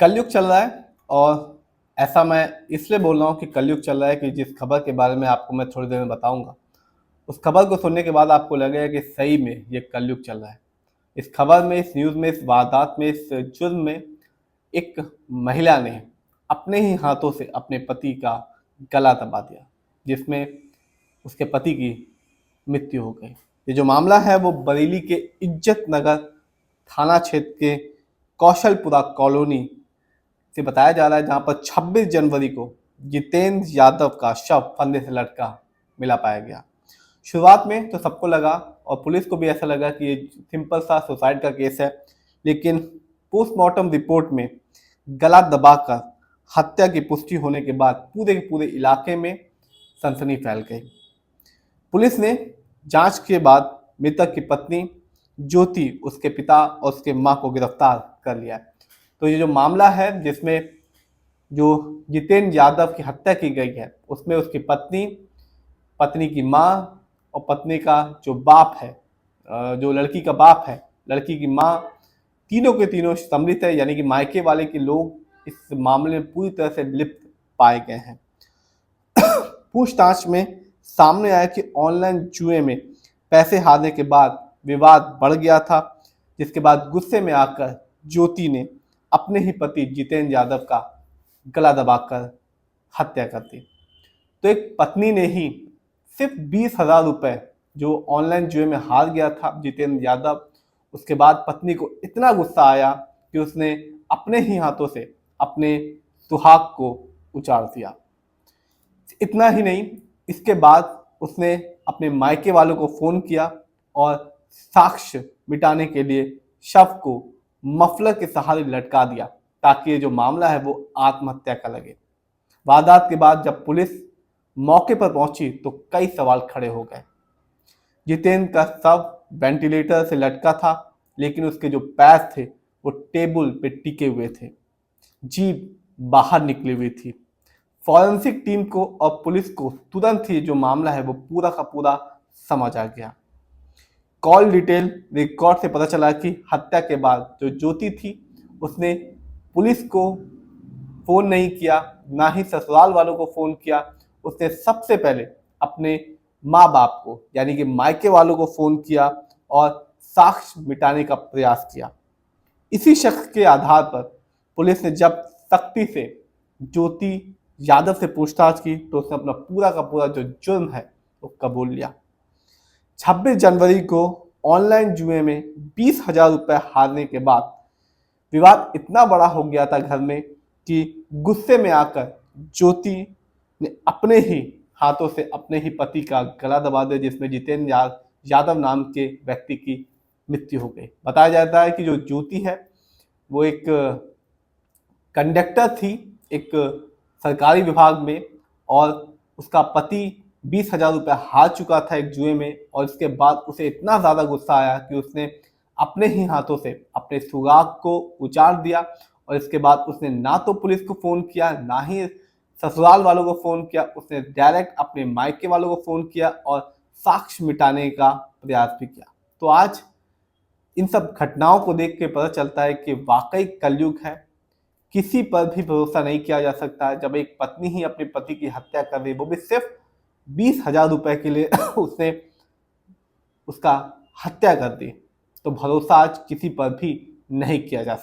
कलयुग चल रहा है और ऐसा मैं इसलिए बोल रहा हूँ कि कलयुग चल रहा है कि जिस खबर के बारे में आपको मैं थोड़ी देर में बताऊंगा, उस खबर को सुनने के बाद आपको लगेगा कि सही में ये कलयुग चल रहा है। इस खबर में, इस न्यूज़ में, इस वारदात में, इस जुर्म में एक महिला ने अपने ही हाथों से अपने पति का गला दबा दिया, जिसमें उसके पति की मृत्यु हो गई। ये जो मामला है वो बरेली के इज्जत नगर थाना क्षेत्र के कौशलपुरा कॉलोनी से बताया जा रहा है, जहां पर 26 जनवरी को जितेंद्र यादव का शव फंदे से लटका मिला पाया गया। शुरुआत में तो सबको लगा और पुलिस को भी ऐसा लगा कि ये सिंपल सा सुसाइड का केस है, लेकिन पोस्टमार्टम रिपोर्ट में गला दबाकर हत्या की पुष्टि होने के बाद पूरे के पूरे इलाके में सनसनी फैल गई। पुलिस ने जांच के बाद मृतक की पत्नी ज्योति, उसके पिता और उसके मां को गिरफ्तार कर लिया है। तो ये जो मामला है जिसमें जो जितेंद्र यादव की हत्या की गई है, उसमें उसकी पत्नी, पत्नी की मां और पत्नी का जो बाप है, जो लड़की का बाप है, लड़की की मां, तीनों के तीनों सम्मिलित है, यानी कि मायके वाले के लोग इस मामले में पूरी तरह से लिप्त पाए गए हैं। पूछताछ में सामने आया कि ऑनलाइन जुए में पैसे हारने के बाद विवाद बढ़ गया था, जिसके बाद गुस्से में आकर ज्योति ने अपने ही पति जितेंद्र यादव का गला दबाकर हत्या कर दी। तो एक पत्नी ने ही सिर्फ 20,000 रुपए जो ऑनलाइन जुए में हार गया था जितेंद्र यादव, उसके बाद पत्नी को इतना गुस्सा आया कि उसने अपने ही हाथों से अपने सुहाग को उजाड़ दिया। इतना ही नहीं, इसके बाद उसने अपने मायके वालों को फोन किया और साक्ष्य मिटाने के लिए शव को मफलर के सहारे लटका दिया, ताकि ये जो मामला है वो आत्महत्या का लगे। वारदात के बाद जब पुलिस मौके पर पहुंची तो कई सवाल खड़े हो गए। जितेंद्र का शव वेंटिलेटर से लटका था, लेकिन उसके जो पैर थे वो टेबल पे टिके हुए थे, जीभ बाहर निकली हुई थी। फॉरेंसिक टीम को और पुलिस को तुरंत ही जो मामला है वो पूरा का पूरा समझ आ गया। कॉल डिटेल रिकॉर्ड से पता चला कि हत्या के बाद जो ज्योति थी उसने पुलिस को फोन नहीं किया, ना ही ससुराल वालों को फोन किया। उसने सबसे पहले अपने माँ बाप को, यानी कि मायके वालों को फोन किया और साक्ष्य मिटाने का प्रयास किया। इसी शख्स के आधार पर पुलिस ने जब सख्ती से ज्योति यादव से पूछताछ की तो उसने अपना पूरा का पूरा जो जुर्म है वो कबूल लिया। 26 जनवरी को ऑनलाइन जुए में 20,000 रुपए हारने के बाद विवाद इतना बड़ा हो गया था घर में कि गुस्से में आकर ज्योति ने अपने ही हाथों से अपने ही पति का गला दबा दिया, जिसमें जितेंद्र यादव नाम के व्यक्ति की मृत्यु हो गई। बताया जाता है कि जो ज्योति है वो एक कंडक्टर थी एक सरकारी विभाग में, और उसका पति 20,000 रुपये हार चुका था एक जुए में, और इसके बाद उसे इतना ज़्यादा गुस्सा आया कि उसने अपने ही हाथों से अपने सुहाग को उजाड़ दिया। और इसके बाद उसने ना तो पुलिस को फ़ोन किया, ना ही ससुराल वालों को फ़ोन किया, उसने डायरेक्ट अपने मायके वालों को फ़ोन किया और साक्ष्य मिटाने का प्रयास भी किया। तो आज इन सब घटनाओं को देख के पता चलता है कि वाकई कलयुग है। किसी पर भी भरोसा नहीं किया जा सकता। जब एक पत्नी ही अपने पति की हत्या कर रही, वो भी सिर्फ 20,000 रुपए के लिए उसने उसका हत्या कर दी, तो भरोसा आज किसी पर भी नहीं किया जा सकता।